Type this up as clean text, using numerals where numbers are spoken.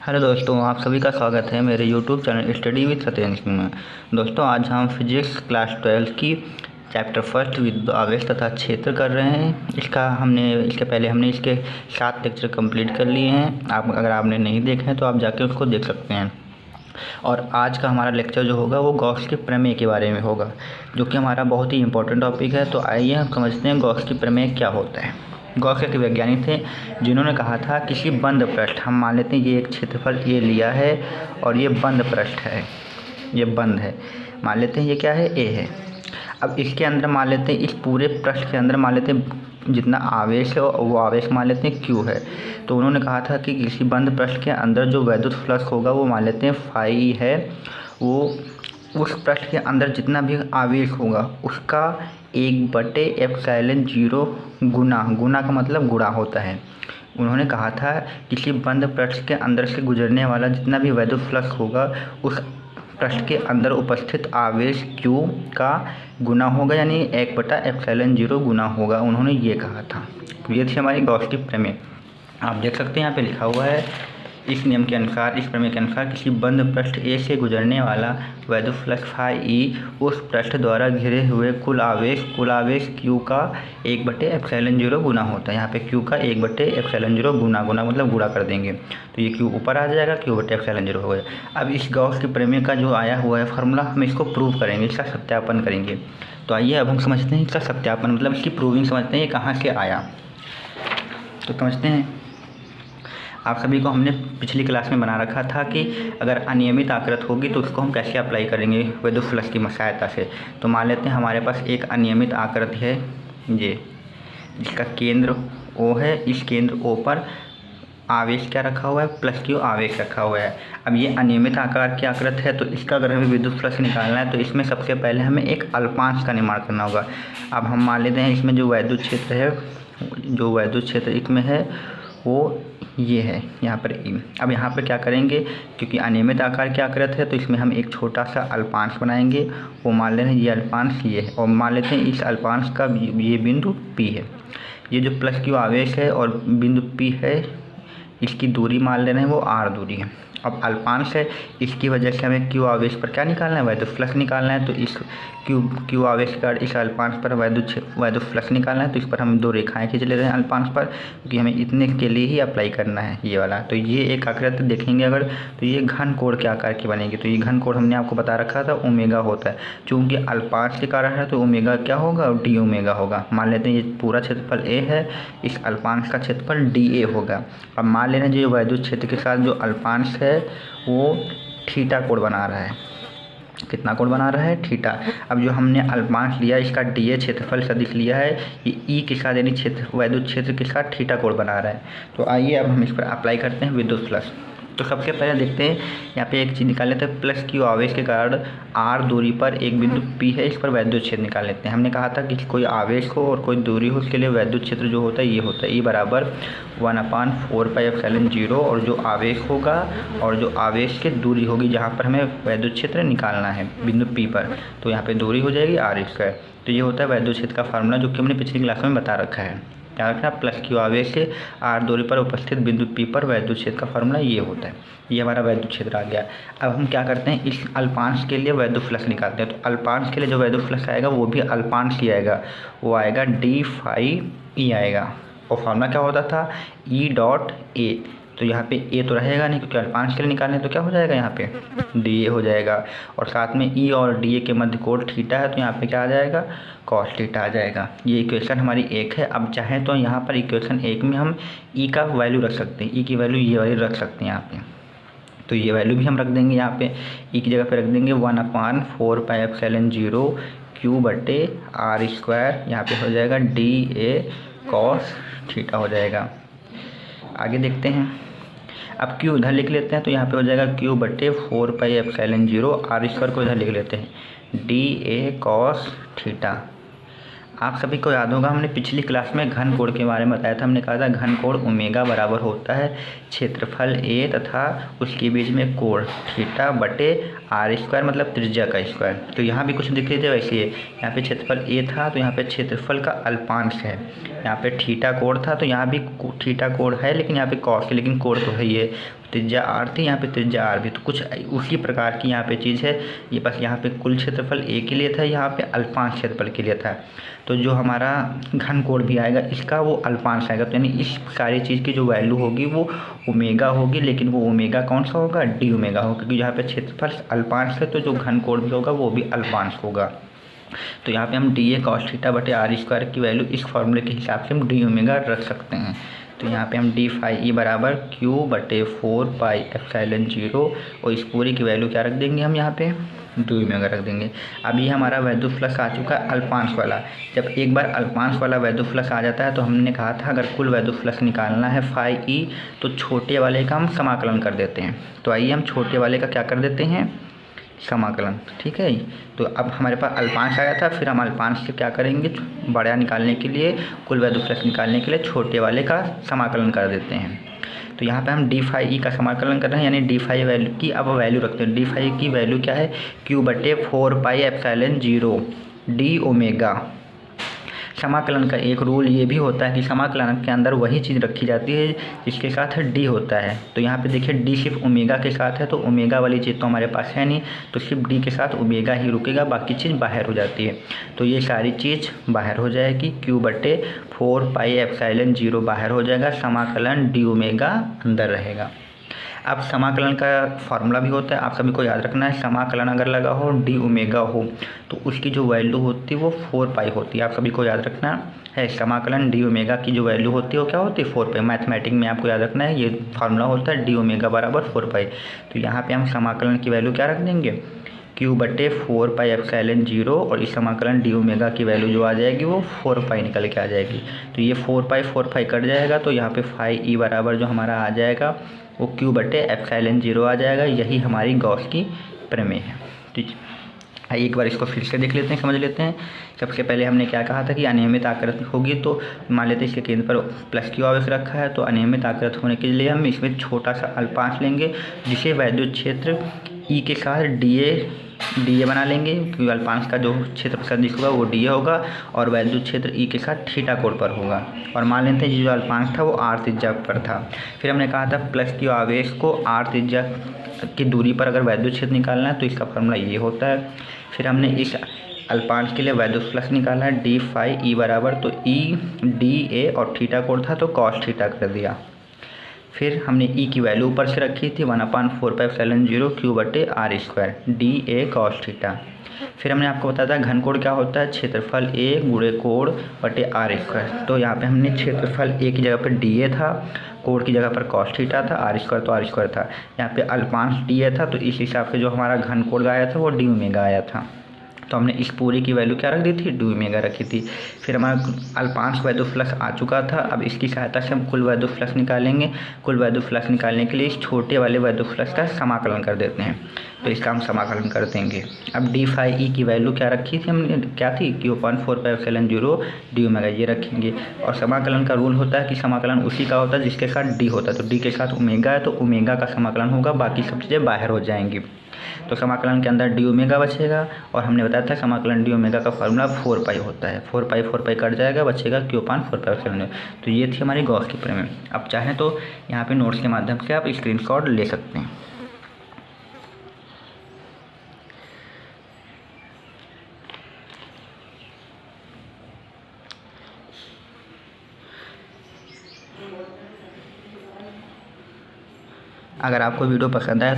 Hello दोस्तों, आप सभी का स्वागत है मेरे YouTube channel study with Satyendra Singh में। दोस्तों, आज हम फिजिक्स क्लास 12 की चैप्टर फर्स्ट विद्युत आवेश तथा क्षेत्र कर रहे हैं। इसके पहले हमने इसके 7 लेक्चर कंप्लीट कर लिए हैं। अगर आपने नहीं देखे हैं तो आप जाके उसको देख सकते हैं। और आज का हमारा लेक्चर जो होगा वो गॉस के प्रमेय के बारे में होगा, जो कि हमारा बहुत ही इंपॉर्टेंट टॉपिक है। तो आइए हम समझते हैं गॉस की प्रमेय क्या होता है। गॉस एक वैज्ञानिक थे जिन्होंने कहा था किसी बंद पृष्ठ, हम मान लेते हैं ये एक क्षेत्रफल ए लिया है और ये बंद पृष्ठ है, ये बंद है, मान लेते हैं ये क्या है, ए है। अब इसके अंदर मान लेते हैं, इस पूरे पृष्ठ के अंदर मान लेते हैं जितना आवेश है वो आवेश मान लेते हैं क्यू है। तो उन्होंने कहा था कि किसी बंद पृष्ठ के अंदर जो वैद्युत फ्लक्स होगा वो मान लेते हैं फाई है, वो उस पृष्ठ के अंदर जितना भी आवेश होगा उसका 1/ε0 गुना का मतलब गुणा होता है। उन्होंने कहा था किसी बंद पृष्ठ के अंदर से गुजरने वाला जितना भी वैद्युत फ्लक्स होगा उस पृष्ठ के अंदर उपस्थित आवेश Q का गुना होगा, यानी 1/ε0 गुना होगा। उन्होंने ये कहा था। तो ये थी हमारी गॉस की प्रमेय। आप देख सकते हैं यहाँ पे लिखा हुआ है, इस नियम के अनुसार, इस प्रमेय के अनुसार किसी बंद पृष्ठ ए से गुजरने वाला वैद्युत फ्लक्स फाई ई उस पृष्ठ द्वारा घिरे हुए कुल आवेश Q का 1/ε0 गुना होता है। यहाँ पे Q का 1/ε0 गुना मतलब गुणा कर देंगे तो ये Q ऊपर आ जाएगा, Q/ε0 हो गया। अब इस गॉस की प्रमेय का जो आया हुआ है फार्मूला, हम इसको प्रूव करेंगे, इसका सत्यापन करेंगे। तो आइए अब हम समझते हैं इसका सत्यापन मतलब इसकी प्रूविंग समझते हैं, ये कहाँ से आया। तो समझते हैं, आप सभी को हमने पिछली क्लास में बना रखा था कि अगर अनियमित आकृति होगी तो उसको हम कैसे अप्लाई करेंगे वैद्युत फ्लक्स की सहायता से। तो मान लेते हैं हमारे पास एक अनियमित आकृति है ये, जिसका केंद्र O है। इस केंद्र O पर आवेश क्या रखा हुआ है, +Q आवेश रखा हुआ है। अब ये अनियमित आकार की आकृति है, तो इसका अगर हमें विद्युत फ्लक्स निकालना है तो इसमें सबसे पहले हमें एक अल्पांश का निर्माण करना होगा। अब हम मान लेते हैं इसमें जो वैद्युत क्षेत्र है, जो वैद्युत क्षेत्र इसमें है वो ये है यहाँ पर ई। अब यहाँ पर क्या करेंगे, क्योंकि अनियमित आकार की आकृति है तो इसमें हम एक छोटा सा अल्पांश बनाएंगे। वो मान लेते हैं ये अल्पांश ये है, और मान लेते हैं इस अल्पांश का ये बिंदु P है। ये जो +Q आवेश है और बिंदु P है, इसकी दूरी मान लेना है वो r दूरी है। अब अल्पांश है, इसकी वजह से हमें Q आवेश पर क्या निकालना है, वैद्युत फ्लक्स निकालना है। तो इस Q आवेश का इस अल्पांश पर वैद्युत फ्लक्स निकालना है। तो इस पर हम 2 रेखाएं खींच ले रहे हैं अल्पांश पर, क्योंकि हमें इतने के लिए ही अप्लाई करना है ये वाला। तो ये एक आकृति देखेंगे अगर, तो ये घन कोण के आकार की बनेगी। तो ये घन कोण हमने आपको बता रखा था ओमेगा होता है, चूँकि अल्पांश के कारण है तो ओमेगा क्या होगा, डी ओमेगा होगा। मान लेते हैं ये पूरा क्षेत्रफल A है, इस अल्पांश का क्षेत्रफल DA होगा। अब मान लेना जो वैद्युत क्षेत्र के साथ जो अल्पांश है वो थीटा कोण बना रहा है। कितना कोण बना रहा है, थीटा। अब जो हमने अल्पांश लिया, इसका DA क्षेत्रफल सदिश लिया है, ये ई के साथ यानी वैद्युत क्षेत्र के साथ थीटा कोण बना रहा है। तो आइए अब हम इस पर अप्लाई करते हैं विद्युत फ्लक्स। तो सबसे पहले देखते हैं, यहाँ पे एक चीज़ निकाल लेते हैं, +Q आवेश के कारण r दूरी पर एक बिंदु P है, इस पर वैद्युत क्षेत्र निकाल लेते हैं। हमने कहा था कि कोई आवेश हो और कोई दूरी हो, उसके लिए वैद्युत क्षेत्र जो होता है ये होता है, E बराबर 1/4πε0। और जो आवेश होगा और जो आवेश की दूरी होगी जहाँ पर हमें वैद्युत क्षेत्र निकालना है बिंदु P पर, तो यहाँ पर दूरी हो जाएगी r²। तो ये होता है वैद्युत क्षेत्र का फार्मूला, जो कि हमने पिछली क्लास में बता रखा है। क्या रखना, +Q आवेश से r दूरी पर उपस्थित बिंदु P पर वैद्युत क्षेत्र का फार्मूला ये होता है। ये हमारा वैद्युत क्षेत्र आ गया। अब हम क्या करते हैं, इस अल्पांश के लिए वैद्युत फ्लक्स निकालते हैं। तो अल्पांश के लिए जो वैद्युत फ्लक्स आएगा वो भी अल्पांश ही आएगा, वो आएगा d phi e आएगा। और फार्मूला क्या होता था, E.A। तो यहाँ पे A तो रहेगा नहीं, क्योंकि अल्पांश के लिए निकालने तो क्या हो जाएगा, यहाँ पे DA हो जाएगा। और साथ में E और DA के मध्य कोण थीटा है, तो यहाँ पे क्या आ जाएगा, cos थीटा आ जाएगा। ये इक्वेशन हमारी 1 है। अब चाहें तो यहाँ पर इक्वेशन 1 में हम E का वैल्यू रख सकते हैं, E की वैल्यू ये वाली रख सकते हैं यहाँ पे। तो ये वैल्यू भी हम रख देंगे यहाँ पे, E की जगह पे रख देंगे 1/4πε0 Q/r²। यहाँ पे हो जाएगा DA cos थीटा हो जाएगा। आगे देखते हैं, अब Q उधर लिख लेते हैं, तो यहाँ पे हो जाएगा Q/4πε0 r² को इधर लिख लेते हैं, DA cos थीटा। आप सभी को याद होगा हमने पिछली क्लास में घन कोण के बारे में बताया था। हमने कहा था घन कोण ओमेगा बराबर होता है क्षेत्रफल A तथा उसके बीच में कोण थीटा बटे r², मतलब त्रिज्या का स्क्वायर। तो यहाँ भी कुछ दिख रहे थे वैसे ही, यहाँ पे क्षेत्रफल A था तो यहाँ पे क्षेत्रफल का अल्पांश है। यहाँ पे थीटा कोण था तो यहाँ भी थीटा कोण है, लेकिन यहाँ पे कॉस है, लेकिन कोण तो है ही है। त्रिज्या r थी, यहाँ पे त्रिज्या r भी, तो कुछ उसी प्रकार की यहाँ पे चीज़ है। ये बस यहाँ पे कुल क्षेत्रफल a के लिए था, यहाँ पे अल्पांश क्षेत्रफल के लिए था। तो जो हमारा घन कोण भी आएगा इसका वो अल्पांश आएगा, तो यानी इस सारी चीज़ की जो वैल्यू होगी वो ओमेगा होगी, लेकिन वो ओमेगा कौन सा होगा, डी ओमेगा होगा, क्योंकि यहाँ पे क्षेत्रफल अल्पांश है तो जो घन कोण भी होगा वो भी अल्पांश होगा। तो यहाँ पे हम डी ए कॉस थीटा बटे आर स्क्वायर की वैल्यू इस फॉर्मूले के हिसाब से हम डी ओमेगा रख सकते हैं। तो यहाँ पे हम डी फाई ई बराबर क्यू बटे 4 पाई एप्सिलॉन 0 और इस पूरी की वैल्यू क्या रख देंगे हम यहाँ पे, डी ओमेगा रख देंगे। अब ये हमारा वैद्युत फ्लक्स आ चुका है अल्पांश वाला। जब एक बार अल्पांश वाला वैद्युत फ्लक्स आ जाता है तो हमने कहा था अगर कुल वैद्युत फ्लक्स निकालना है फाई ई तो छोटे वाले का हम समाकलन कर देते हैं। तो आइए हम छोटे वाले का क्या कर देते हैं, समाकलन। ठीक है, तो अब हमारे पास अल्पांश आया था, फिर हम अल्पांश से क्या करेंगे, बड़ा निकालने के लिए, कुल वैद्युत फ्लक्स निकालने के लिए छोटे वाले का समाकलन कर देते हैं। तो यहाँ पे हम डी फाई ई का समाकलन कर रहे हैं, यानी डी फाई वैल्यू की अब वैल्यू रखते हैं। डी फाई की वैल्यू क्या है, क्यू बटे 4 पाई एप्सिलॉन 0 डी ओमेगा। समाकलन का एक रूल ये भी होता है कि समाकलन के अंदर वही चीज़ रखी जाती है जिसके साथ डी होता है। तो यहाँ पे देखिए डी सिर्फ ओमेगा के साथ है, तो ओमेगा वाली चीज़ तो हमारे पास है नहीं, तो सिर्फ डी के साथ ओमेगा ही रुकेगा, बाकी चीज़ बाहर हो जाती है। तो ये सारी चीज़ बाहर हो जाएगी, क्यू बटे 4 पाई एप्सिलॉन 0 बाहर हो जाएगा, समाकलन डी ओमेगा अंदर रहेगा। अब समाकलन का फॉर्मूला भी होता है, आप सभी को याद रखना है। समाकलन अगर लगा हो डी ओमेगा हो तो उसकी जो वैल्यू होती है वो 4 पाई होती है, आप सभी को याद रखना है। समाकलन डी ओमेगा की जो वैल्यू होती है वो क्या होती है, 4 पाई। मैथमेटिक्स में आपको याद रखना है, ये फार्मूला होता है डी ओमेगा बराबर 4 पाई। तो यहाँ पे हम समाकलन की वैल्यू क्या रख देंगे, क्यू बटे 4 पाई एप्सिलॉन 0 और इस समाकलन डी ओमेगा की वैल्यू जो आ जाएगी वो 4 पाई निकल के आ जाएगी। तो ये 4 पाई कट जाएगा, तो यहाँ पे फाई ई बराबर जो हमारा आ जाएगा वो क्यू बटे एप्सिलॉन 0 आ जाएगा। यही हमारी गॉस की प्रमेय है। ठीक है, आइए एक बार इसको फिर से देख लेते हैं, समझ लेते हैं। सबसे पहले हमने क्या कहा था कि अनियमित आकृति होगी, तो मान लेते हैं इसके केंद्र पर प्लस क्यू आवेश रखा है, तो अनियमित आकृति होने के लिए हम इसमें छोटा सा अल्पांश लेंगे जिसे वैद्युत क्षेत्र ई के साथ डी ए बना लेंगे, क्योंकि अल्पांश का जो क्षेत्र सदिश होगा वो डी ए होगा और वैद्युत क्षेत्र ई के साथ थीटा कोण पर होगा। और मान लेते हैं जो अल्पांश था वो आर त्रिज्या पर था। फिर हमने कहा था प्लस क्यू आवेश को आर त्रिज्या की दूरी पर अगर वैद्युत क्षेत्र निकालना है तो इसका फॉर्मूला ये होता है। फिर हमने इस अल्पांश के लिए वैद्युत फ्लक्स निकाला है डी फाई ई बराबर, तो ई डी ए और थीटा कोण था तो कॉस थीटा कर दिया। फिर हमने ई की वैल्यू ऊपर से रखी थी 1/4 पाई एप्सिलॉन 0 क्यू बटे R square D A cos theta. फिर हमने आपको बताया था घन कोण क्या होता है, क्षेत्रफल ए गुणे कोण बटे आर स्क्वायर। तो यहाँ पे हमने क्षेत्रफल ए की जगह पर डी ए था, कोण की जगह पर कॉस थीटा था, आर स्क्वायर तो आर स्क्वायर था। यहाँ पे अल्पांश डी ए था, तो इस हिसाब से जो हमारा घन कोण आया था वो डी ओमेगा आया था। तो हमने इस पूरी की वैल्यू क्या रख दी थी, डी ओमेगा रखी थी। फिर हमारा अल्पांश वैद्युत फ्लक्स आ चुका था, अब इसकी सहायता से हम कुल वैद्युत फ्लक्स निकालेंगे। कुल वैद्युत फ्लक्स निकालने के लिए इस छोटे वाले वैद्युत फ्लक्स का समाकलन कर देते हैं, तो इसका हम समाकलन कर देंगे। अब डी फाई ई की वैल्यू क्या रखी थी हमने, क्या थी, Q/4 पाई एप्सिलॉन 0 डी ओमेगा, ये रखेंगे। और समाकलन का रूल होता है कि समाकलन उसी का होता है जिसके साथ डी होता है, तो डी के साथ ओमेगा है तो ओमेगा का समाकलन होगा, बाकी सब चीज़ें बाहर हो जाएंगी। तो समाकलन के अंदर डी ओमेगा बचेगा, और हमने बताया था समाकलन डी ओमेगा का फार्मूला 4 पाई होता है। 4 पाई कट जाएगा, बचेगा Q/4 पाई एप्सिलॉन 0। तो ये थी हमारी गॉस की प्रमेय। अब चाहें तो यहाँ पे नोट्स के माध्यम से आप स्क्रीनशॉट ले सकते हैं। अगर आपको वीडियो पसंद आए